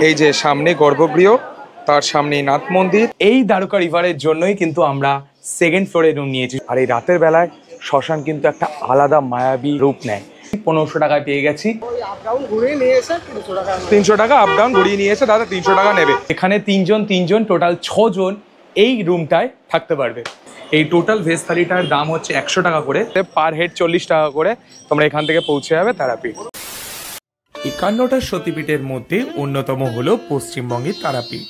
এই যে সামনে গর্ভগৃহ, তার সামনে নাথ মন্দির। এই দ্বারকা রিভারের জন্যই কিন্তু আমরা সেকেন্ড ফ্লোরে রুম নিয়েছি। আর এই রাতের বেলায় শ্মশান কিন্তু একটা আলাদা মায়াবী রূপ নেয়। 1500 টাকায় পেয়ে গেছি। 300 টাকা আপ ডাউন ঘুরিয়ে নিয়ে এসে দাদা 300 টাকা নেবে। এখানে তিনজন টোটাল 6 জন এই রুমটায় থাকতে পারবে। এই টোটাল ভেজ থালিটার দাম হচ্ছে 100 টাকা করে, পার হেড 40 টাকা করে। তোমরা এখান থেকে পৌঁছে যাবে তারাপীঠ। 51টা সতীপীঠের মধ্যে অন্যতম হলো পশ্চিমবঙ্গের তারাপীঠ,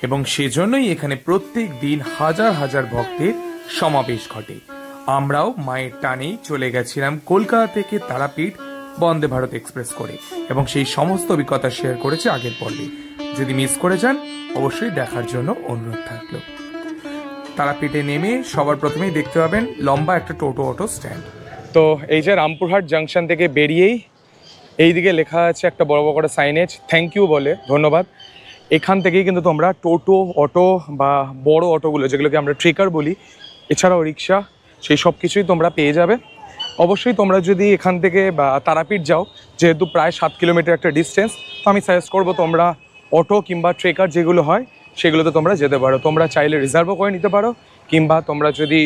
এবং সেজন্যই এখানে প্রত্যেক দিন হাজার হাজার ভক্তের সমাবেশ ঘটে। আমরাও মায়ের টানেই চলে গেছিলাম কলকাতা থেকে তারাপীঠ বন্দে ভারত এক্সপ্রেস করে, এবং সেই সমস্ত অভিজ্ঞতা শেয়ার করেছে আগের পর্বে। যদি মিস করে যান অবশ্যই দেখার জন্য অনুরোধ থাকলো। তারাপীঠে নেমে সবার প্রথমেই দেখতে পাবেন লম্বা একটা টোটো অটো স্ট্যান্ড। তো এই যে রামপুরহাট জাংশন থেকে বেরিয়েই এইদিকে লেখা আছে একটা বড় বড় করে সাইনেজ, থ্যাংক ইউ বলে, ধন্যবাদ। এখান থেকেই কিন্তু তোমরা টোটো, অটো বা বড় অটোগুলো যেগুলোকে আমরা ট্রেকার বলি, এছাড়াও রিক্সা, সেই সব কিছুই তোমরা পেয়ে যাবে। অবশ্যই তোমরা যদি এখান থেকে বা তারাপীঠ যাও, যেহেতু প্রায় 7 কিলোমিটার একটা ডিস্টেন্স, তো আমি সাজেস্ট করবো তোমরা অটো কিংবা ট্রেকার যেগুলো হয় সেগুলোতে তোমরা যেতে পারো। তোমরা চাইলে রিজার্ভও করে নিতে পারো, কিংবা তোমরা যদি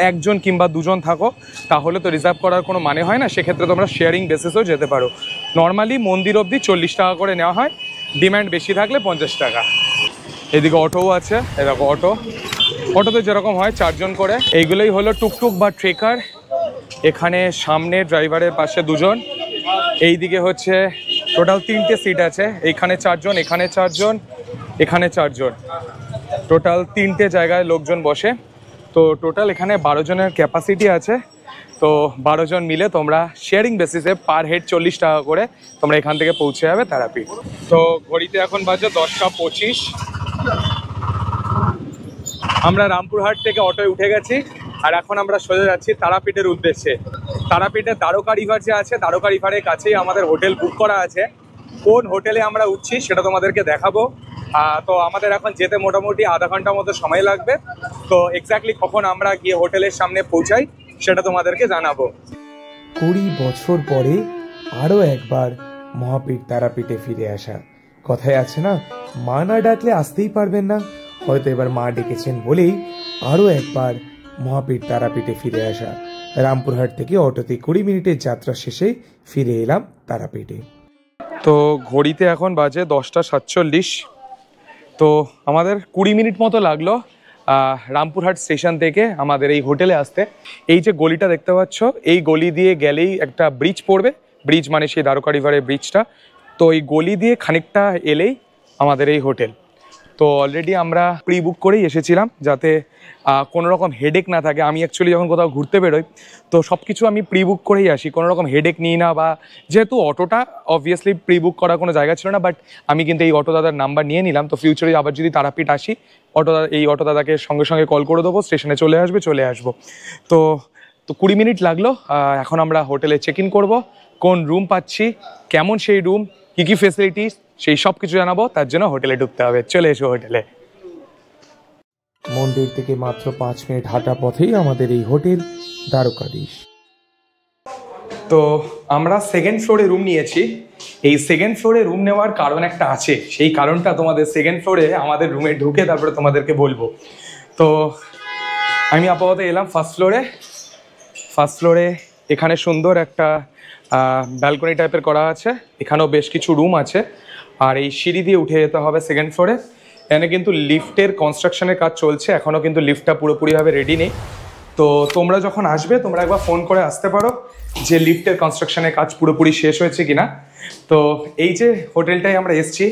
একজন কিংবা দুজন থাকো তাহলে তো রিজার্ভ করার কোনো মানে হয় না, সেক্ষেত্রে তোমরা শেয়ারিং বেসিসেও যেতে পারো। নর্মালি মন্দির অবধি 40 টাকা করে নেওয়া হয়, ডিম্যান্ড বেশি থাকলে 50 টাকা। এদিকে অটোও আছে, এরকম অটোতে যেরকম হয় 4 জন করে। এইগুলোই হলো টুকটুক বা ট্রেকার। এখানে সামনে ড্রাইভারের পাশে 2 জন, এইদিকে হচ্ছে টোটাল 3টে সিট আছে। এইখানে 4 জন, এখানে 4 জন, এখানে 4 জন, টোটাল 3টে জায়গায় লোকজন বসে। তো টোটাল এখানে 12 জনের ক্যাপাসিটি আছে। তো 12 জন মিলে তোমরা শেয়ারিং বেসিসে পার হেড 40 টাকা করে তোমরা এখান থেকে পৌঁছে যাবে তারাপীঠ। তো ঘড়িতে এখন বাজে 10টা 25। আমরা রামপুরহাট থেকে অটোয় উঠে গেছি, আর এখন আমরা সোজা যাচ্ছি তারাপীঠের উদ্দেশ্যে। তারাপীঠের দ্বারকা রিভার যে আছে, দ্বারকা রিভারের কাছেই আমাদের হোটেল বুক করা আছে। কোন হোটেলে আমরা উঠছি সেটা তোমাদেরকে দেখাবো। তো আমাদের এখন যেতে মোটামুটি আধা ঘন্টার মতো সময় লাগবে। তো এক্স্যাক্টলি কখন আমরা গিয়ে হোটেলের সামনে পৌঁছাই সেটা তোমাদেরকে জানাবো। 20 বছর পরে আরো একবার মহাপীঠ তারাপীঠে ফিরে আসা। কথায় আছে না, মা না ডাকলে আসতেই পারবেন না। হয়তো এবার মা ডেকেছেন বলেই আরো একবার মহাপীঠ তারাপীঠে ফিরে আসা। রামপুরহাট থেকে অটোতে 20 মিনিটের যাত্রা শেষে ফিরে এলাম তারাপীঠে। তো ঘড়িতে এখন বাজে 10টা 47। তো আমাদের 20 মিনিট মতো লাগলো রামপুরহাট স্টেশন থেকে আমাদের এই হোটেলে আসতে। এই যে গলিটা দেখতে পাচ্ছ, এই গলি দিয়ে গেলেই একটা ব্রিজ পড়বে। ব্রিজ মানে সেই দ্বারকা রিভারের ব্রিজটা। তো এই গলি দিয়ে খানিকটা এলেই আমাদের এই হোটেল। তো অলরেডি আমরা প্রি বুক করেই এসেছিলাম, যাতে কোনো রকম হেডেক না থাকে। আমি অ্যাকচুয়ালি যখন কোথাও ঘুরতে বেরোই তো সব কিছু আমি প্রি বুক করেই আসি, কোনো রকম হেডেক নিই না। বা যেহেতু অটোটা অবভিয়াসলি প্রি বুক করার কোনো জায়গা ছিল না, বাট আমি কিন্তু এই অটো দাদার নাম্বার নিয়ে নিলাম। তো ফিউচারে আবার যদি তারাপীঠ আসি, এই অটো দাদাকে সঙ্গে সঙ্গে কল করে দেবো, স্টেশনে চলে আসবো। তো 20 মিনিট লাগলো। এখন আমরা হোটেলে চেক ইন করবো। কোন রুম পাচ্ছি, কেমন সেই রুম, কী কী ফেসিলিটিস, সেই সব কিছু জানাবো। তার জন্য হোটেলে ঢুকতে হবে। চলে এসো হোটেলে। মন্দির থেকে মাত্র 5 মিনিট হাঁটা পথেই আমাদের এই হোটেল দ্বারকাধীশ। তো আমরা সেকেন্ড ফ্লোরে রুম নিয়েছি। এই সেকেন্ড ফ্লোরে রুম নেওয়ার কারণ একটা আছে, সেই কারণটা তোমাদের সেকেন্ড ফ্লোরে আমাদের রুমে ঢুকে তারপরে তোমাদেরকে বলবো। তো আমি আপাতত এলাম ফার্স্ট ফ্লোরে। এখানে সুন্দর একটা ব্যালকনি টাইপের করা আছে। এখানেও বেশ কিছু রুম আছে, আর এই সিঁড়ি দিয়ে উঠে যেতে হবে সেকেন্ড ফ্লোরে। এখানে কিন্তু লিফটের কনস্ট্রাকশনের কাজ চলছে, এখনও কিন্তু লিফটটা পুরোপুরিভাবে রেডি নেই। তো তোমরা যখন আসবে তোমরা একবার ফোন করে আসতে পারো যে লিফটের কনস্ট্রাকশনের কাজ পুরোপুরি শেষ হয়েছে কিনা। তো এই যে হোটেলটায় আমরা এসছি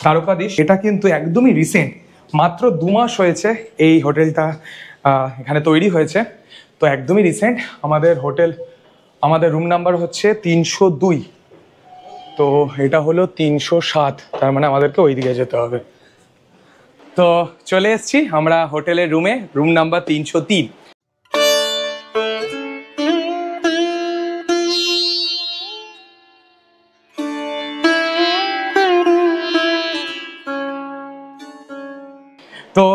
দ্বারকাধীশ, এটা কিন্তু একদমই রিসেন্ট, মাত্র 2 মাস হয়েছে এই হোটেলটা এখানে তৈরি হয়েছে। তো একদমই রিসেন্ট। আমাদের রুম নাম্বার হচ্ছে 302। তো এটা হলো 307, তার মানে আমাদেরকে ওই দিকে যেতে হবে। তো চলে এসছি আমরা হোটেলের রুমে, রুম নাম্বার 303। তো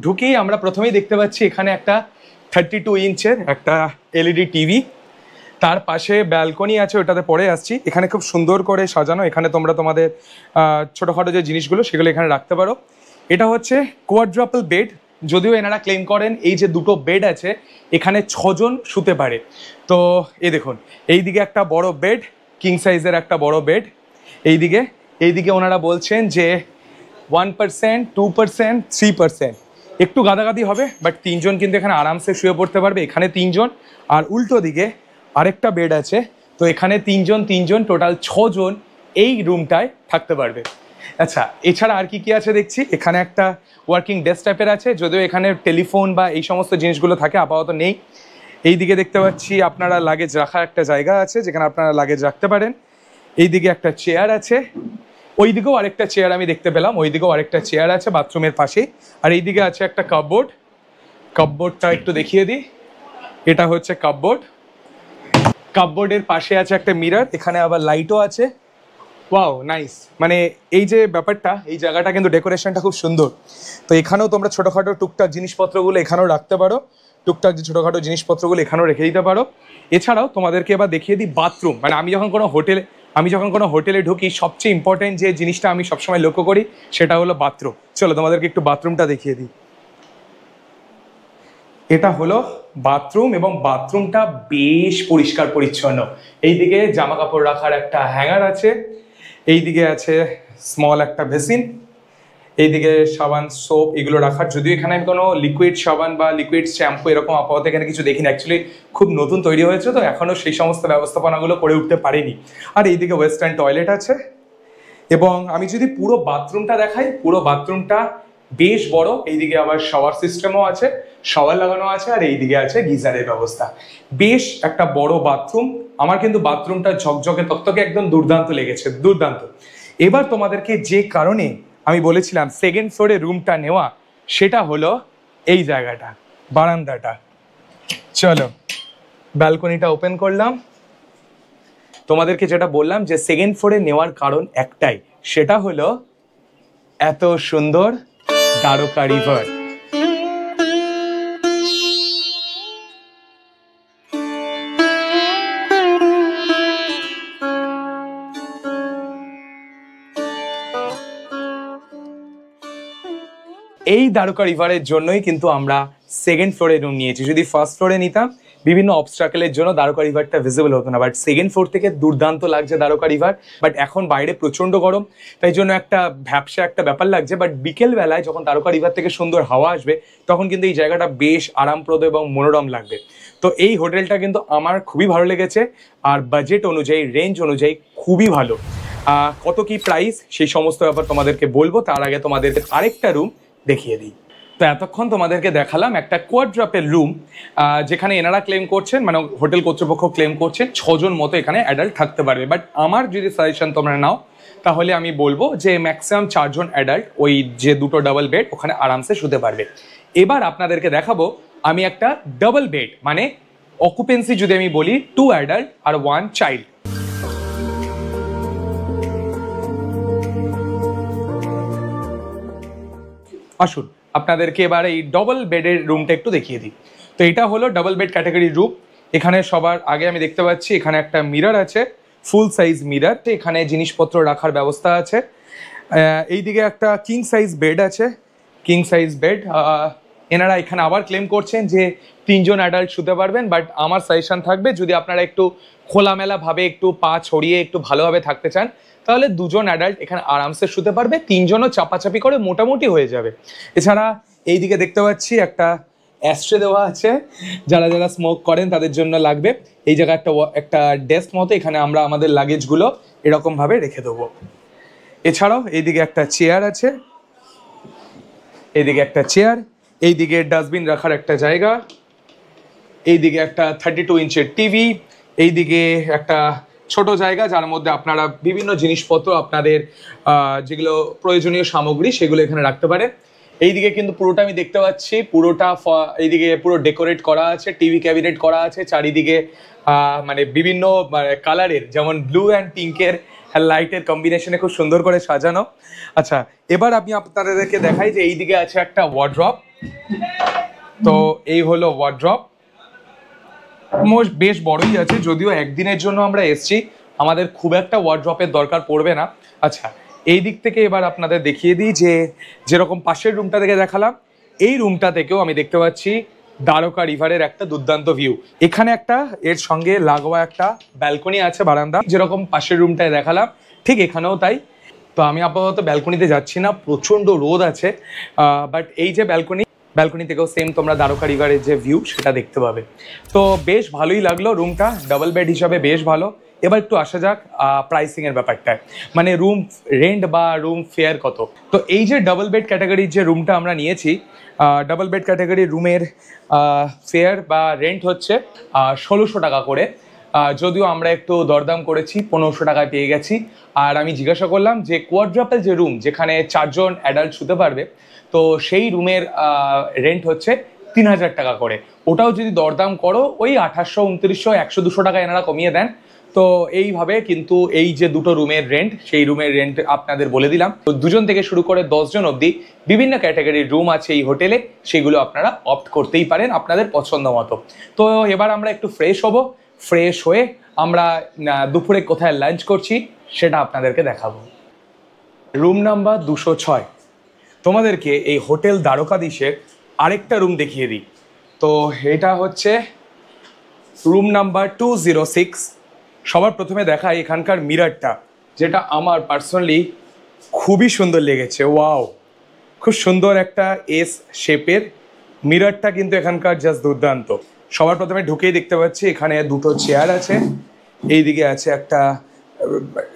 ঢুকেই আমরা প্রথমেই দেখতে পাচ্ছি এখানে একটা 32 ইঞ্চের একটা এলইডি টিভি। তার পাশে ব্যালকনি আছে, ওটাতে পরে আসছি। এখানে খুব সুন্দর করে সাজানো, এখানে তোমরা তোমাদের ছোটোখাটো যে জিনিসগুলো সেগুলো এখানে রাখতে পারো। এটা হচ্ছে কোয়াড্রাপল বেড, যদিও এনারা ক্লেম করেন এই যে দুটো বেড আছে এখানে 6 জন শুতে পারে। তো এই দেখুন, এইদিকে একটা বড় বেড, কিং সাইজের একটা বড় বেড। এইদিকে ওনারা বলছেন যে 1%, 2%, 3%, একটু গাদাগাদি হবে, বাট 3 জন কিন্তু এখানে আরামসে শুয়ে পড়তে পারবে। এখানে 3 জন, আর উল্টো দিকে আরেকটা বেড আছে। তো এখানে 3 জন, টোটাল 6 জন এই রুমটায় থাকতে পারবে। আচ্ছা, এছাড়া আর কি আছে দেখছি, এখানে একটা ওয়ার্কিং ডেস্ক টাইপের আছে, যদিও এখানে টেলিফোন বা এই সমস্ত জিনিসগুলো থাকে, আপাতত নেই। এইদিকে দেখতে পাচ্ছি আপনারা লাগেজ রাখার একটা জায়গা আছে, যেখানে আপনারা লাগেজ রাখতে পারেন। এইদিকে একটা চেয়ার আছে, ওইদিকেও আরেকটা চেয়ার আমি দেখতে পেলাম, ওইদিকেও আরেকটা চেয়ার আছে বাথরুমের পাশেই। আর এইদিকে আছে একটা কাপবোর্ড, কাপবোর্ডটা একটু দেখিয়ে দিই। এটা হচ্ছে কাপবোর্ড, কাপবোর্ডের পাশে আছে একটা মিরর, এখানে আবার লাইটও আছে। Wow, nice. মানে এই যে ব্যাপারটা, এই জায়গাটা কিন্তু ডেকোরেশনটা খুব সুন্দর। তো এখানেও তোমরা ছোটোখাটো টুকটাক জিনিসপত্রগুলো এখানেও রাখতে পারো, টুকটাক যে ছোটোখাটো জিনিসপত্রগুলো এখানেও রেখে দিতে পারো। এছাড়াও তোমাদেরকে এবার দেখিয়ে দিই বাথরুম। মানে আমি যখন কোনো হোটেলে ঢুকি, সবচেয়ে ইম্পর্টেন্ট যে জিনিসটা আমি সবসময় লক্ষ্য করি সেটা হলো বাথরুম। চলো তোমাদেরকে একটু বাথরুমটা দেখিয়ে দিই। এটা হলো বাথরুম, এবং বাথরুমটা বেশ পরিষ্কার পরিচ্ছন্ন। এইদিকে জামা কাপড় রাখার একটা হ্যাঙ্গার আছে, এইদিকে আছে স্মল একটা বেসিন, এইদিকে সাবান, সোপ এগুলো রাখার। যদিও এখানে আমি কোনো লিকুইড সাবান বা লিকুইড শ্যাম্পু এরকম আপাতত এখানে কিছু দেখিনি, অ্যাকচুয়ালি খুব নতুন তৈরি হয়েছে, তো এখনও সেই সমস্ত ব্যবস্থাপনাগুলো করে উঠতে পারিনি। আর এইদিকে ওয়েস্টার্ন টয়লেট আছে। এবং আমি যদি পুরো বাথরুমটা দেখাই, পুরো বাথরুমটা বেশ বড়। এইদিকে আবার শাওয়ার সিস্টেমও আছে, শাওয়ার লাগানো আছে, আর এইদিকে আছে গিজারের ব্যবস্থা। বেশ একটা বড় বাথরুম। আমার কিন্তু বাথরুমটা ঝকঝকে তকতকে একদম দুর্দান্ত লেগেছে, দুর্দান্ত। এবার তোমাদেরকে যে কারণে আমি বলেছিলাম সেকেন্ড ফ্লোরে রুমটা নেওয়া, সেটা হলো এই জায়গাটা, বারান্দাটা। চলো ব্যালকনিটা ওপেন করলাম। তোমাদেরকে যেটা বললাম যে সেকেন্ড ফ্লোরে নেওয়ার কারণ একটাই, সেটা হলো এত সুন্দর দ্বারকা রিভার। এই দ্বারকা রিভারের জন্যই কিন্তু আমরা সেকেন্ড ফ্লোরে রুম নিয়েছি। যদি ফার্স্ট ফ্লোরে নিতাম, বিভিন্ন অবস্ট্রাকেলের জন্য দ্বারকা রিভারটা ভিজিবল হতো না, বাট সেকেন্ড ফ্লোর থেকে দুর্দান্ত লাগছে দ্বারকা রিভার। বাট এখন বাইরে প্রচন্ড গরম, তাই জন্য একটা ভ্যাপসা একটা ব্যাপার লাগছে। বাট বিকেল বেলায় যখন দ্বারকা রিভার থেকে সুন্দর হাওয়া আসবে, তখন কিন্তু এই জায়গাটা বেশ আরামপ্রদ এবং মনোরম লাগবে। তো এই হোটেলটা কিন্তু আমার খুবই ভালো লেগেছে, আর বাজেট অনুযায়ী, রেঞ্জ অনুযায়ী খুবই ভালো। কত কি প্রাইস সেই সমস্ত ব্যাপার তোমাদেরকে বলবো, তার আগে তোমাদেরকে আরেকটা রুম দেখিয়ে দিই। তো এতক্ষণ তোমাদেরকে দেখালাম একটা কোয়াড্রাপেল রুম, যেখানে এনারা ক্লেম করছেন, মানে হোটেল কর্তৃপক্ষ ক্লেম করছেন 6 জন মতো এখানে অ্যাডাল্ট থাকতে পারবে। বাট আমার যদি সাজেশন তোমরা নাও, তাহলে আমি বলবো যে ম্যাক্সিমাম 4 জন অ্যাডাল্ট ওই যে দুটো ডাবল বেড ওখানে আরামসে শুতে পারবে। এবার আপনাদেরকে দেখাবো আমি একটা ডাবল বেড, মানে অকুপেন্সি যদি আমি বলি 2 অ্যাডাল্ট আর 1 চাইল্ড। আসুন আপনাদেরকে এবার এই ডবল বেডের রুমটা একটু দেখিয়ে দিই। তো এটা হলো ডাবল বেড ক্যাটাগরির রুম। এখানে সবার আগে আমি দেখতে পাচ্ছি এখানে একটা মিরর আছে, ফুল সাইজ মিরর। এখানে জিনিসপত্র রাখার ব্যবস্থা আছে। এইদিকে একটা কিং সাইজ বেড আছে, কিং সাইজ বেড। এনারা এখানে আবার ক্লেম করছেন যে 3 জন অ্যাডাল্ট শুতে পারবেন। বাট আমার সাজেশন থাকবে, যদি আপনারা একটু খোলামেলা ভাবে, একটু পা ছড়িয়ে একটু ভালোভাবে থাকতে চান, তাহলে 2 জন অ্যাডাল্ট এখানে আরামসে শুতে পারবে, 3 জনও চাপাচাপি করে মোটামুটি হয়ে যাবে। এছাড়া এইদিকে দেখতে পাচ্ছি একটা অ্যাস্ট্রে দেওয়া আছে, যারা যারা স্মোক করেন তাদের জন্য লাগবে। এই জায়গায় একটা ডেস্ক মতো, এখানে আমরা আমাদের লাগেজগুলো এরকমভাবে রেখে দেবো। এছাড়াও এইদিকে একটা চেয়ার আছে, এইদিকে একটা চেয়ার, এইদিকে ডাস্টবিন রাখার একটা জায়গা, এইদিকে একটা 32 ইঞ্চের টিভি, এইদিকে একটা ছোট জায়গা যার মধ্যে আপনারা বিভিন্ন জিনিসপত্র, আপনাদের যেগুলো প্রয়োজনীয় সামগ্রী সেগুলো এখানে রাখতে পারে। এইদিকে কিন্তু পুরোটা আমি দেখতে পাচ্ছি, পুরোটা এইদিকে পুরো ডেকোরেট করা আছে, টিভি ক্যাবিনেট করা আছে চারিদিকে, মানে বিভিন্ন কালারের, যেমন ব্লু অ্যান্ড পিঙ্কের লাইটের কম্বিনেশনে খুব সুন্দর করে সাজানো। আচ্ছা, এবার আমি আপনাদেরকে দেখাই যে এইদিকে আছে একটা ওয়ার্ড্রপ। তো এই হলো ওয়ার্ড্রপ। বেশ বড়ই আছে, যদিও একদিনের জন্য আমরা এসছি, আমাদের খুব একটা ওয়ার্ড্রপের দরকার পড়বে না। আচ্ছা, এই দিক থেকে এবার আপনাদের দেখিয়ে দিই যে যেরকম পাশের রুমটা থেকে দেখালাম, এই রুমটা থেকেও আমি দেখতে পাচ্ছি দ্বারকা রিভারের একটা দুর্দান্ত ভিউ। এখানে একটা এর সঙ্গে লাগোয়া একটা ব্যালকনি আছে, বারান্দা, যেরকম পাশের রুমটায় দেখালাম ঠিক এখানেও তাই। তো আমি আপাতত ব্যালকনিতে যাচ্ছি না, প্রচণ্ড রোদ আছে, বাট এই যে ব্যালকনি থেকেও সেম তোমরা দ্বারকা রিভারের যে ভিউ সেটা দেখতে পাবে। তো বেশ ভালোই লাগলো রুমটা, ডাবল বেড হিসাবে বেশ ভালো। এবার একটু আসা যাক প্রাইসিংয়ের ব্যাপারটায়, মানে রুম রেন্ট বা রুম ফেয়ার কত। তো এই যে ডাবল বেড ক্যাটাগরির যে রুমটা আমরা নিয়েছি, ডাবল বেড ক্যাটাগরির রুমের ফেয়ার বা রেন্ট হচ্ছে 1600 টাকা করে। যদিও আমরা একটু দরদাম করেছি, 1500 টাকায় পেয়ে গেছি। আর আমি জিজ্ঞাসা করলাম যে কোয়াড্রাপেল যে রুম, যেখানে 4 জন অ্যাডাল্ট শুতে পারবে, তো সেই রুমের রেন্ট হচ্ছে 3000 টাকা করে। ওটাও যদি দরদাম করো ওই 2800, 2900, 100-200 টাকা এনারা কমিয়ে দেন। তো এইভাবে কিন্তু এই যে দুটো রুমের রেন্ট, সেই রুমের রেন্ট আপনাদের বলে দিলাম। তো 2 জন থেকে শুরু করে 10 জন অবধি বিভিন্ন ক্যাটাগরির রুম আছে এই হোটেলে, সেগুলো আপনারা অপ্ট করতেই পারেন আপনাদের পছন্দ মতো। তো এবার আমরা একটু ফ্রেশ হব, ফ্রেশ হয়ে আমরা দুপুরে কোথায় লাঞ্চ করছি সেটা আপনাদেরকে দেখাবো। Room number 206। তোমাদেরকে এই হোটেল দ্বারকাধীশের আরেকটা রুম দেখিয়ে দিই। তো এটা হচ্ছে রুম নাম্বার 206। সবার প্রথমে দেখাই এখানকার মিররটা, যেটা আমার পার্সোনালি খুবই সুন্দর লেগেছে। ওয়াও, খুব সুন্দর একটা এস শেপের মিররটা, কিন্তু এখানকার জাস্ট দুর্দান্ত। সবার প্রথমে ঢুকেই দেখতে পাচ্ছি এখানে দুটো চেয়ার আছে, এইদিকে আছে একটা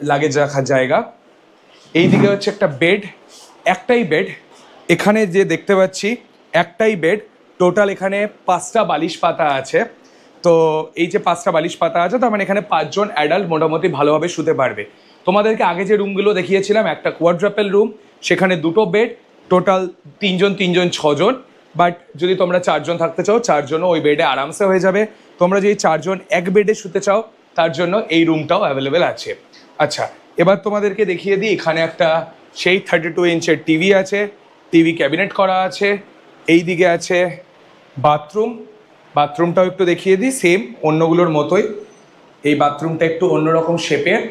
লাগেজ রাখার জায়গা, এইদিকে হচ্ছে একটা বেড, একটাই বেড। এখানে যে দেখতে পাচ্ছি একটাই বেড, টোটাল এখানে 5টা বালিশ পাতা আছে। তো এই যে 5টা বালিশ পাতা আছে, তার মানে এখানে 5 জন অ্যাডাল্ট মোটামুটি ভালোভাবে শুতে পারবে। তোমাদেরকে আগে যে রুমগুলো দেখিয়েছিলাম, একটা কোয়াড্রাপেল রুম, সেখানে দুটো বেড, টোটাল 3 জন 6 জন। বাট যদি তোমরা 4 জন থাকতে চাও, 4 জনও ওই বেডে আরামসে হয়ে যাবে। তোমরা যদি 4 জন এক বেডে শুতে চাও, তার জন্য এই রুমটাও অ্যাভেলেবেল আছে। আচ্ছা, এবার তোমাদেরকে দেখিয়ে দিই, এখানে একটা সেই 32 ইঞ্চের টিভি আছে, টিভি ক্যাবিনেট করা আছে। এই দিকে আছে বাথরুম, বাথরুমটাও একটু দেখিয়ে দিই, সেম অন্যগুলোর মতোই। এই বাথরুমটা একটু অন্যরকম শেপের।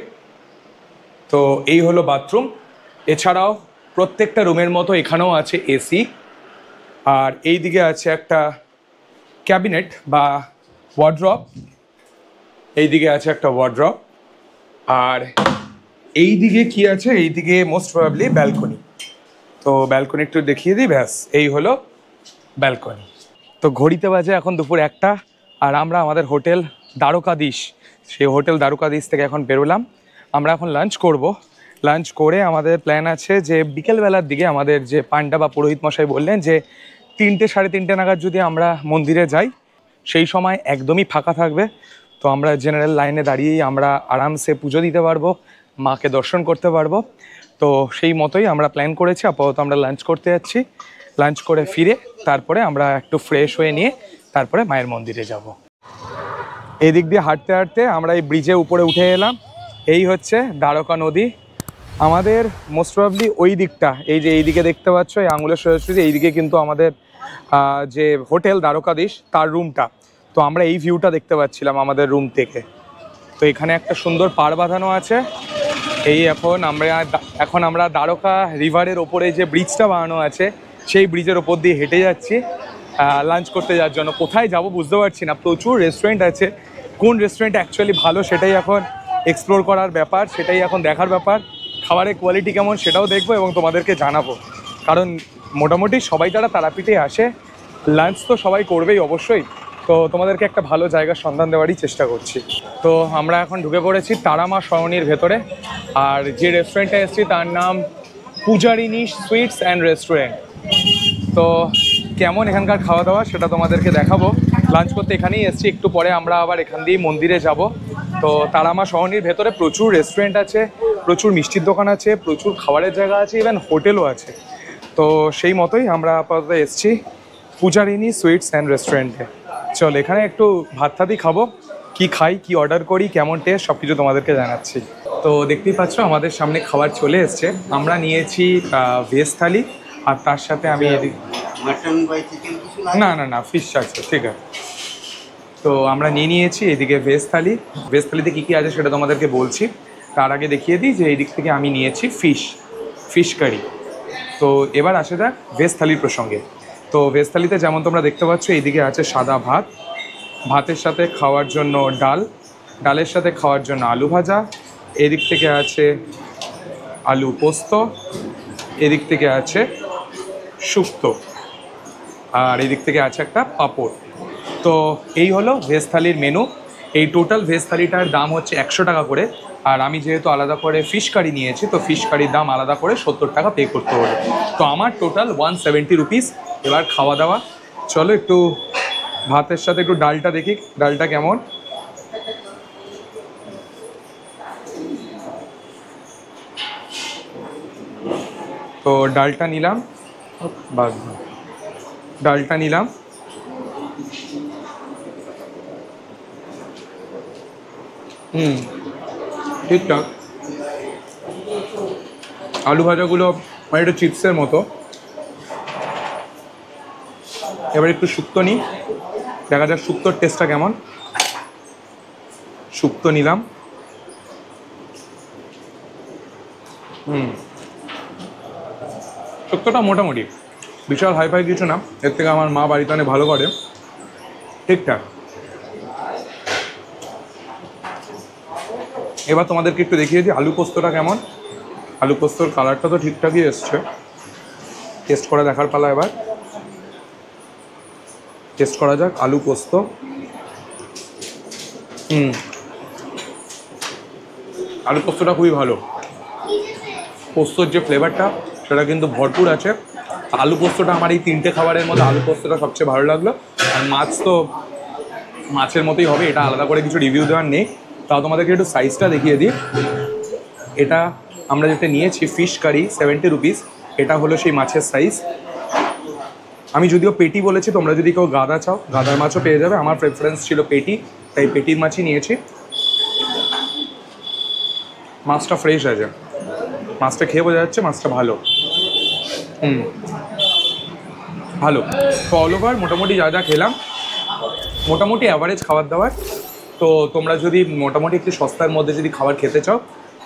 তো এই হলো বাথরুম। এছাড়াও প্রত্যেকটা রুমের মতো এখানেও আছে এসি। আর এই দিকে আছে একটা ক্যাবিনেট বা ওয়ার্ড্রপ, এই দিকে আছে একটা ওয়ার্ড্রপ। আর এই দিকে কি আছে, এই দিকে মোস্ট প্রবাবলি ব্যালকনি। তো ব্যালকনি একটু দেখিয়ে দিই, ব্যাস এই হলো ব্যালকনি। তো ঘড়িতে বাজে এখন দুপুর 1টা, আর আমরা আমাদের হোটেল দ্বারকাধীশ, সেই হোটেল দ্বারকাধীশ থেকে এখন বেরোলাম। আমরা এখন লাঞ্চ করব। লাঞ্চ করে আমাদের প্ল্যান আছে যে বিকেলবেলার দিকে আমাদের যে পান্ডা বা পুরোহিত মশাই বললেন যে 3টে, 3:30 নাগাদ যদি আমরা মন্দিরে যাই, সেই সময় একদমই ফাঁকা থাকবে। তো আমরা জেনারেল লাইনে দাঁড়িয়েই আমরা আরামসে পুজো দিতে পারবো, মাকে দর্শন করতে পারবো। তো সেই মতোই আমরা প্ল্যান করেছি। আপাতত আমরা লাঞ্চ করতে যাচ্ছি, লাঞ্চ করে ফিরে তারপরে আমরা একটু ফ্রেশ হয়ে নিয়ে তারপরে মায়ের মন্দিরে যাব। এই দিক দিয়ে হাঁটতে হাঁটতে আমরা এই ব্রিজের উপরে উঠে এলাম। এই হচ্ছে দ্বারকা নদী। আমাদের মোস্ট প্রবাবলি ওই দিকটা, এই যে এইদিকে দেখতে পাচ্ছ এই আঙুলের সোজাসুজি, এইদিকে কিন্তু আমাদের যে হোটেল দ্বারকাধীশ তার রুমটা। তো আমরা এই ভিউটা দেখতে পাচ্ছিলাম আমাদের রুম থেকে। তো এখানে একটা সুন্দর পাড় বাঁধানো আছে। এই এখন আমরা দ্বারকা রিভারের ওপরে যে ব্রিজটা বানানো আছে, সেই ব্রিজের ওপর দিয়ে হেঁটে যাচ্ছি লাঞ্চ করতে যাওয়ার জন্য। কোথায় যাব বুঝতে পারছি না, প্রচুর রেস্টুরেন্ট আছে। কোন রেস্টুরেন্ট অ্যাকচুয়ালি ভালো সেটাই এখন এক্সপ্লোর করার ব্যাপার, সেটাই এখন দেখার ব্যাপার। খাবারের কোয়ালিটি কেমন সেটাও দেখবো এবং তোমাদেরকে জানাবো। কারণ মোটামুটি সবাই যারা তারাপীঠে আসে, লাঞ্চ তো সবাই করবেই অবশ্যই। তো তোমাদেরকে একটা ভালো জায়গার সন্ধান দেওয়ারই চেষ্টা করছি। তো আমরা এখন ঢুকে পড়েছি তারামা সরণির ভেতরে। আর যে রেস্টুরেন্টে এসেছি তার নাম পূজারিনী সুইটস অ্যান্ড রেস্টুরেন্ট। তো কেমন এখানকার খাওয়া দাওয়া সেটা তোমাদেরকে দেখাবো। লাঞ্চ করতে এখানেই এসেছি, একটু পরে আমরা আবার এখান দিয়েই মন্দিরে যাব। তো তারামা সরণির ভেতরে প্রচুর রেস্টুরেন্ট আছে, প্রচুর মিষ্টির দোকান আছে, প্রচুর খাবারের জায়গা আছে, ইভেন হোটেলও আছে। তো সেই মতোই আমরা আপাতত এসেছি পূজারিনী সুইটস অ্যান্ড রেস্টুরেন্টে। চল এখানে একটু ভাত থাতি খাবো, কি খাই, কি অর্ডার করি, কেমন টেস্ট সব কিছু তোমাদেরকে জানাচ্ছি। তো দেখতেই পাচ্ছ আমাদের সামনে খাবার চলে এসছে। আমরা নিয়েছি ভেজ থালি, আর তার সাথে আমি না না না ফিশ আছে, ঠিক আছে। তো তো আমরা নিয়ে নিয়েছি এদিকে ভেজ থালি। ভেজ থালিতে কী কী আছে সেটা তোমাদেরকে বলছি। তার আগে দেখিয়ে দিই যে এই দিক থেকে আমি নিয়েছি ফিশ কারি। তো এবার আসে যাক ভেজ থালির প্রসঙ্গে। তো ভেজ থালিতে যেমন তোমরা দেখতে পাচ্ছ এইদিকে আছে সাদা ভাত, ভাতের সাথে খাওয়ার জন্য ডাল, ডালের সাথে খাওয়ার জন্য আলু ভাজা, এদিক থেকে আছে আলু পোস্ত, এদিক থেকে আছে শুক্তো, আর এদিক থেকে আছে একটা পাঁপড়। তো এই হলো ভেজ থালির মেনু। এই টোটাল ভেজ থালিটার দাম হচ্ছে 100 টাকা করে। আর আমি যেহেতু আলাদা করে ফিশ কারি নিয়েছি, তো ফিশ কারির দাম আলাদা করে 70 টাকা পে করতে হবে। তো আমার টোটাল 170 রুপিস। এবার খাওয়া দাওয়া, চলো একটু ভাতের সাথে একটু ডালটা দেখি, ডালটা কেমন। তো ডালটা নিলাম, ডালটা নিলাম। ঠিকঠাক। আলু ভাজাগুলো মানে একটু চিপসের মতো। এবার একটু শুক্তো নিই, দেখা যাক শুক্তোর টেস্টটা কেমন। শুক্তো নিলাম। শুক্তোটা মোটামুটি, বিশাল হাইফাই কিছু না, এর থেকে আমার মা বাড়িতে অনেক ভালো করে, ঠিকঠাক। এবার তোমাদেরকে একটু দেখিয়ে দিই আলু পোস্তটা কেমন। আলু পোস্তর কালারটা তো ঠিকঠাকই এসছে। টেস্ট করে দেখার পালা এবার। টেস্ট করা যাক আলু পোস্ত। আলু পোস্তটা খুবই ভালো। পোস্তর যে ফ্লেভারটা সেটা কিন্তু ভরপুর আছে। আলু পোস্তটা আমার এই 3টে খাবারের মধ্যে আলু পোস্তটা সবচেয়ে ভালো লাগলো। আর মাছ তো মাছের মতোই হবে, এটা আলাদা করে কিছু রিভিউ দেওয়ার নেই। তাও তোমাদেরকে একটু সাইজটা দেখিয়ে দিই। এটা আমরা যেটা নিয়েছি ফিশ কারি 70 রুপিস, এটা হলো সেই মাছের সাইজ। আমি যদিও পেটি বলেছি, তোমরা যদি কেউ গাদা চাও গাদার মাছও পেয়ে যাবে। আমার প্রেফারেন্স ছিল পেটি, তাই পেটির মাছই নিয়েছি। মাছটা ফ্রেশ আছে, মাছটা খেয়ে বোঝা যাচ্ছে মাছটা ভালো। ভালো। তো অল ওভার মোটামুটি যা যা খেলাম মোটামুটি অ্যাভারেজ খাবার দাবার। তো তোমরা যদি মোটামুটি একটু সস্তার মধ্যে যদি খাবার খেতে চাও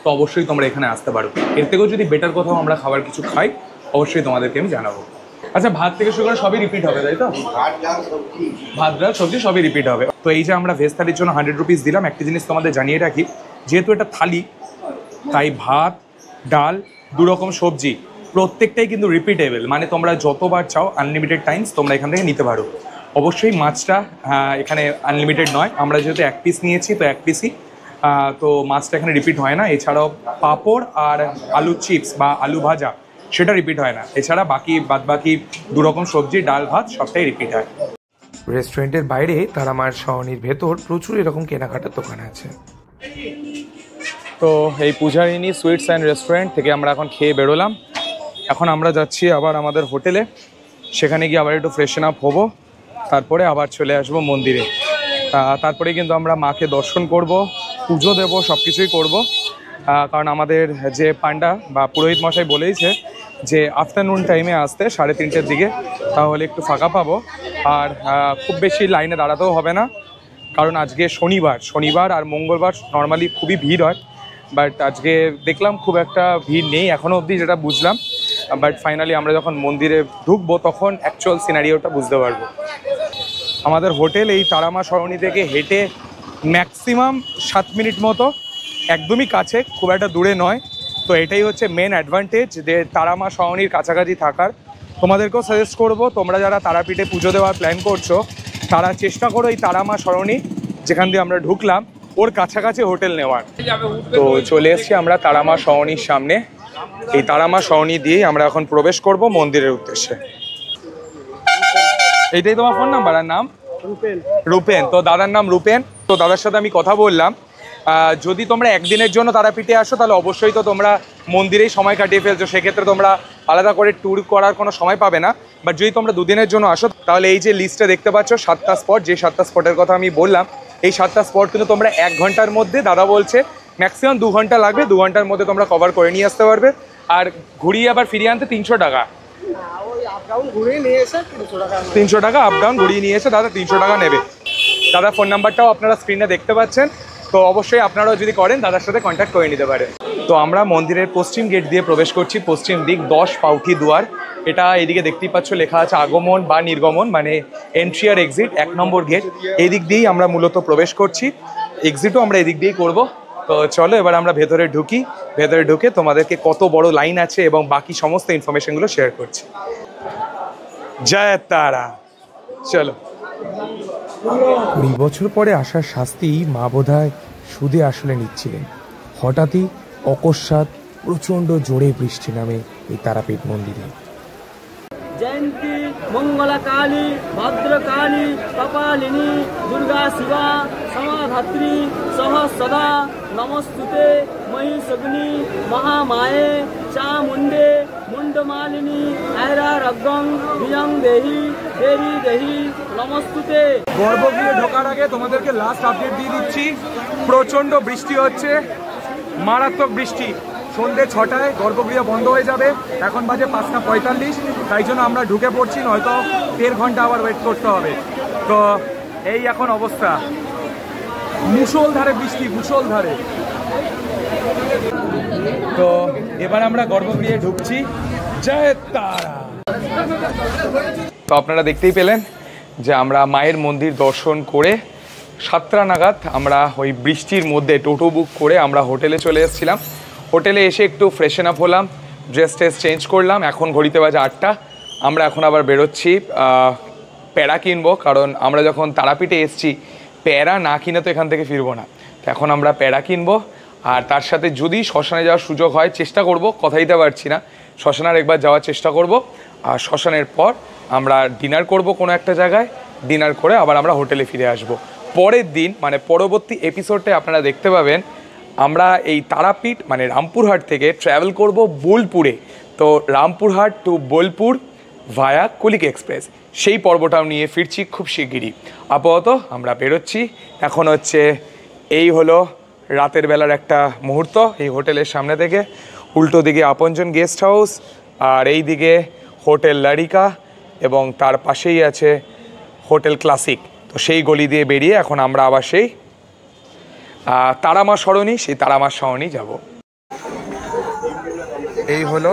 তো অবশ্যই তোমরা এখানে আসতে পারো। এর থেকেও যদি বেটার কোথাও আমরা খাবার কিছু খাই অবশ্যই তোমাদেরকে আমি জানাবো। আচ্ছা, ভাত থেকে শুরু করে সবই রিপিট হবে তাই তো? ভাত ডাল সবজি সবই রিপিট হবে। তো এই যে আমরা ভেজ থালির জন্য 100 রুপিস দিলাম, একটা জিনিস তোমাদের জানিয়ে রাখি, যেহেতু এটা থালি তাই ভাত ডাল 2 রকম সবজি প্রত্যেকটাই কিন্তু রিপিটেবল। মানে তোমরা যতবার চাও আনলিমিটেড টাইমস তোমরা এখান থেকে নিতে পারো। অবশ্যই মাছটা এখানে আনলিমিটেড নয়, আমরা যেহেতু 1 পিস নিয়েছি তো 1 পিসই, তো মাছটা এখানে রিপিট হয় না। এছাড়াও পাঁপড় আর আলু চিপস বা আলু ভাজা সেটা রিপিট হয় না। এছাড়া বাকি 2 রকম সবজি ডাল ভাত সবটাই রিপিট হয়। রেস্টুরেন্টের বাইরে তারামার সরণির ভেতর প্রচুর এরকম কেনাকাটার দোকান আছে। তো এই পূজারিনী সুইটস অ্যান্ড রেস্টুরেন্ট থেকে আমরা এখন খেয়ে বেরোলাম। এখন আমরা যাচ্ছি আবার আমাদের হোটেলে, সেখানে গিয়ে আবার একটু ফ্রেশন আপ হবো, তারপরে আবার চলে আসবো মন্দিরে। তারপরে কিন্তু আমরা মাকে দর্শন করব, পুজো দেবো, সব কিছুই করবো। কারণ আমাদের যে পান্ডা বা পুরোহিত মশাই বলেইছে যে আফটারনুন টাইমে আসতে 3:30-র দিকে, তাহলে একটু ফাঁকা পাবো। আর খুব বেশি লাইনে দাঁড়াতেও হবে না, কারণ আজকে শনিবার আর মঙ্গলবার নর্মালি খুবই ভিড় হয়, বাট আজকে দেখলাম খুব একটা ভিড় নেই এখনও অবধি, যেটা বুঝলাম। বাট ফাইনালি আমরা যখন মন্দিরে ঢুকবো তখন অ্যাকচুয়াল সিনারিওটা বুঝতে পারবো। আমাদের হোটেল এই তারামা সরণি থেকে হেঁটে ম্যাক্সিমাম 7 মিনিট মতো, একদমই কাছে, খুব একটা দূরে নয়। তো এটাই হচ্ছে মেন অ্যাডভান্টেজ যে তারামা সরণির কাছাকাছি থাকার। তোমাদেরকেও সাজেস্ট করবো, তোমরা যারা তারাপীঠে পুজো দেওয়ার প্ল্যান করছো তারা চেষ্টা করো এই তারামা সরণি যেখান দিয়ে আমরা ঢুকলাম ওর কাছাকাছি হোটেল নেওয়ার। তো চলে এসছি আমরা তারামা সরণির সামনে। এই তারামা সরণি দিয়েই আমরা এখন প্রবেশ করব মন্দিরের উদ্দেশ্যে। এইটাই তোমার ফোন নাম্বার আর নাম? রূপেন। তো দাদার নাম রূপেন। তো দাদার সাথে আমি কথা বললাম, যদি তোমরা একদিনের জন্য তারাপীঠে আসো তাহলে অবশ্যই তো তোমরা মন্দিরেই সময় কাটিয়ে ফেলছো, সেক্ষেত্রে তোমরা আলাদা করে ট্যুর করার কোনো সময় পাবে না। বাট যদি তোমরা 2 দিনের জন্য আসো তাহলে এই যে লিস্টে দেখতে পাচ্ছ 7টা স্পট, যে 7টা স্পটের কথা আমি বললাম, এই 7টা স্পট কিন্তু তোমরা 1 ঘন্টার মধ্যে, দাদা বলছে ম্যাক্সিমাম 2 ঘন্টা লাগবে, 2 ঘন্টার মধ্যে তোমরা কভার করে নিয়ে আসতে পারবে। আর ঘুরিয়ে আবার ফিরিয়ে আনতে 300 টাকা। 300 টাকা আপ ডাউন ঘুরিয়ে নিয়ে এসে দাদা 300 টাকা নেবে। দাদার ফোন নাম্বারটাও আপনারা স্ক্রিনে দেখতে পাচ্ছেন, তো অবশ্যই আপনারাও যদি করেন দাদার সাথে কন্ট্যাক্ট করে নিতে পারেন। তো আমরা মন্দিরের পশ্চিম গেট দিয়ে প্রবেশ করছি, পশ্চিম দিক 10 পাউঠি দুয়ার। এটা এদিকে দেখতেই পাচ্ছ লেখা আছে আগমন বা নির্গমন, মানে এন্ট্রি আর এক্সিট, 1 নম্বর গেট। এই দিক দিয়েই আমরা মূলত প্রবেশ করছি, এক্সিটও আমরা এদিক দিয়েই করব। তো চলো এবার আমরা ভেতরে ঢুকি, ভেতরে ঢুকে তোমাদেরকে কত বড় লাইন আছে এবং বাকি সমস্ত ইনফরমেশনগুলো শেয়ার করছি। জয় তারা, চলো। 20 বছর পরে আসার শাস্তি মা বোধহয় সুদে আসলে নিচ্ছিলেন। হঠাৎই অকস্মাৎ প্রচণ্ড জোরে বৃষ্টি নামে এই তারাপীঠ মন্দিরে। जयंती मंगला काली भद्रकाली कपालिनी दुर्गा शिवा समाधात्री सह सदा नमस्तुते महिषग्नि महामाये चामुंडे मुंडमालिनी ऐरा रग्गं भिजं देहि देवी देहि नमस्तुते। গর্ভগৃহে ঢোকার আগে তোমাদেরকে লাস্ট আপডেট দিয়ে দিচ্ছি, প্রচণ্ড বৃষ্টি হচ্ছে, মারাত্মক বৃষ্টি। সন্ধ্যে 6টায় গর্ভগৃহ বন্ধ হয়ে যাবে, এখন বাজে 5:45, তাই জন্য আমরা ঢুকে পড়ছি, নয়তো 1.5 ঘন্টা আবার ওয়েট করতে হবে। তো এই এখন অবস্থা, মুষলধারে বৃষ্টি, মুষলধারে। তো এবার আমরা গর্ভগৃহে ঢুকছি। জয় তারা। তো আপনারা দেখতেই পেলেন যে আমরা মায়ের মন্দির দর্শন করে 7টা নাগাদ আমরা ওই বৃষ্টির মধ্যে টোটো বুক করে আমরা হোটেলে চলে এসেছিলাম। হোটেলে এসে একটু ফ্রেশন আপ হলাম, ড্রেস ট্রেস চেঞ্জ করলাম, এখন ঘড়িতে বাজে 8টা। আমরা এখন আবার বেরোচ্ছি, প্যারা কিনবো, কারণ আমরা যখন তারাপীঠে এসেছি প্যারা না কিনে তো এখান থেকে ফিরবো না। তো এখন আমরা প্যারা কিনবো, আর তার সাথে যদি শ্মশানে যাওয়ার সুযোগ হয় চেষ্টা করব, কথা দিতে পারছি না, শ্মশানের একবার যাওয়ার চেষ্টা করব। আর শ্মশানের পর আমরা ডিনার করব কোনো একটা জায়গায়, ডিনার করে আবার আমরা হোটেলে ফিরে আসব। পরের দিন মানে পরবর্তী এপিসোডে আপনারা দেখতে পাবেন আমরা এই তারাপীঠ মানে রামপুরহাট থেকে ট্রাভেল করব বোলপুরে। তো রামপুরহাট টু বোলপুর ভায়া কুলিক এক্সপ্রেস, সেই পর্বটাও নিয়ে ফিরছি খুব শিগগিরই। আপাতত আমরা বেরোচ্ছি, এখন হচ্ছে এই হলো রাতের বেলার একটা মুহূর্ত এই হোটেলের সামনে থেকে। উল্টো দিকে আপনজন গেস্ট হাউস, আর এই দিকে হোটেল লারিকা, এবং তার পাশেই আছে হোটেল ক্লাসিক। তো সেই গলি দিয়ে বেরিয়ে এখন আমরা আবার সেই তারামা সরণি, সেই তারামা সরণি যাব। এই হলো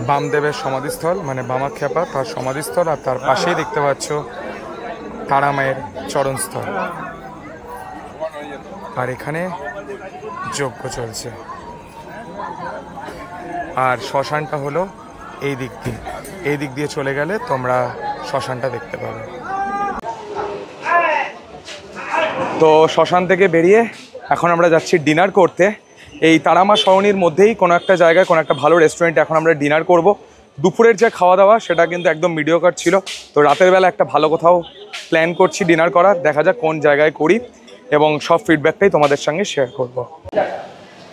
বামদেবের সমাধিস্থল, মানে বামাখ্যাপা তার সমাধিস্থল, আর তার পাশেই দেখতে পাচ্ছ তারামায়ের চরণস্থল, আর এখানে যজ্ঞ চলছে। আর শ্মশানটা হলো এই দিক দিয়ে চলে গেলে তোমরা শ্মশানটা দেখতে পাবে। তো শ্মশান থেকে বেরিয়ে এখন আমরা যাচ্ছি ডিনার করতে। এই তারামা সরণির মধ্যেই কোনো একটা জায়গায় কোনো একটা ভালো রেস্টুরেন্টে এখন আমরা ডিনার করব। দুপুরের যে খাওয়া দাওয়া সেটা কিন্তু একদম মিডিওকার ছিল, তো রাতের বেলা একটা ভালো কোথাও প্ল্যান করছি ডিনার করার, দেখা যাক কোন জায়গায় করি, এবং সব ফিডব্যাকটাই তোমাদের সঙ্গে শেয়ার করব।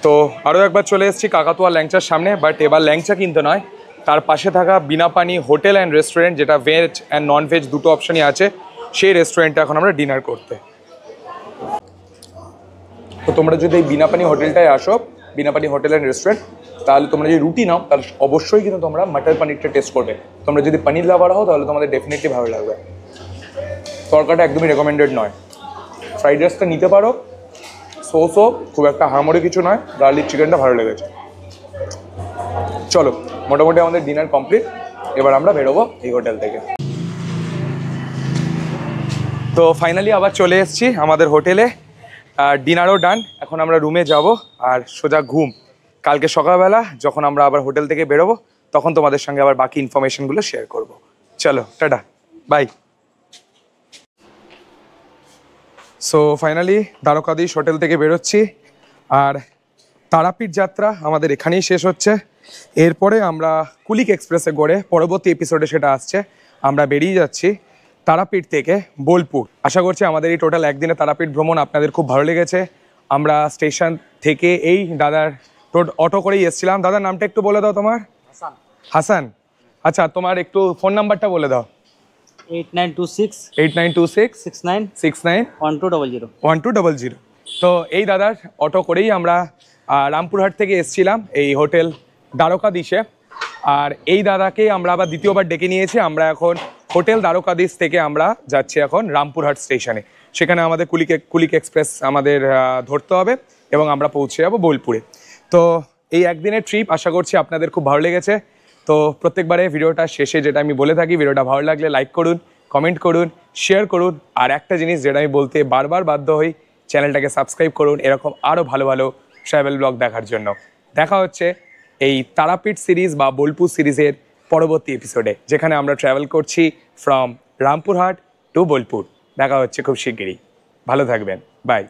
তো আরও একবার চলে এসেছি কাকাতুয়া ল্যাংচার সামনে, বাট এবার ল্যাংচা কিনতে নয়, তার পাশে থাকা বিনাপানি হোটেল অ্যান্ড রেস্টুরেন্ট, যেটা ভেজ অ্যান্ড নন ভেজ দুটো অপশনই আছে, সেই রেস্টুরেন্টে এখন আমরা ডিনার করতে। তো তোমরা যদি এই বিনাপানি হোটেলটায় আসো, বিনাপানি হোটেল অ্যান্ড রেস্টুরেন্ট, তাহলে তোমরা যদি রুটি নাও তাহলে অবশ্যই কিন্তু তোমরা মাটার পনিরটা টেস্ট করবে। তোমরা যদি পনির লাভার হও তাহলে তোমাদের ডেফিনেটলি ভালো লাগবে। তরকাটা একদমই রেকমেন্ডেড নয়। ফ্রাইড রাইসটা নিতে পারো, সোসও খুব একটা হাড়মোড়ে কিছু নয়, গার্লিক চিকেনটা ভালো লেগেছে। চলো মোটামুটি আমাদের ডিনার কমপ্লিট, এবার আমরা বেরোবো এই হোটেল থেকে। তো ফাইনালি আবার চলে এসেছি আমাদের হোটেলে, ডিনারও ডান, এখন আমরা রুমে যাব আর সোজা ঘুম। কালকে সকালবেলা যখন আমরা আবার হোটেল থেকে বেরোবো তখন তোমাদের সঙ্গে আবার বাকি ইনফরমেশনগুলো শেয়ার করব। চলো টাটা, bye. So finally Dwarkadhish hotel থেকে বেরোচ্ছি, আর তারাপীঠ যাত্রা আমাদের এখানেই শেষ হচ্ছে। এরপরে আমরা কুলিক এক্সপ্রেসে গড়ে পরবর্তী এপিসোডে সেটা আসছে, আমরা বেরিয়ে যাচ্ছি তারাপীঠ থেকে বোলপুর। আশা করছি আমাদের এই টোটাল একদিনে তারাপীঠ ভ্রমণ আপনাদের খুব ভালো লেগেছে। আমরা স্টেশন থেকে এই দাদার অটো করেই এসেছিলাম। দাদার নামটা একটু বলে দাও তোমার। হাসান। আচ্ছা তোমার একটু ফোন নাম্বারটা বলে দাও। 8926691200। তো এই দাদার অটো করেই আমরা রামপুরহাট থেকে এসেছিলাম এই হোটেল দ্বারকাধীশে, আর এই দাদাকে আমরা আবার দ্বিতীয়বার ডেকে নিয়েছি। আমরা এখন হোটেল দ্বারকাধীশ থেকে আমরা যাচ্ছি এখন রামপুরহাট স্টেশনে। সেখানে আমাদের কুলিক এক্সপ্রেস আমাদের ধরতে হবে এবং আমরা পৌঁছে যাবো বোলপুরে। তো এই একদিনের ট্রিপ আশা করছি আপনাদের খুব ভালো লেগেছে। তো প্রত্যেকবারে ভিডিওটা শেষে যেটা আমি বলে থাকি, ভিডিওটা ভালো লাগলে লাইক করুন, কমেন্ট করুন, শেয়ার করুন, আর একটা জিনিস যেটা আমি বলতে বারবার বাধ্য হই, চ্যানেলটাকে সাবস্ক্রাইব করুন এরকম আরও ভালো ভালো ট্রাভেল ব্লগ দেখার জন্য। দেখা হচ্ছে এই তারাপীঠ সিরিজ বা বোলপুর সিরিজের পরবর্তী এপিসোডে, যেখানে আমরা ট্রাভেল করছি ফ্রম রামপুরহাট টু বোলপুর। দেখা হচ্ছে খুব শিগগিরই। ভালো থাকবেন, বাই।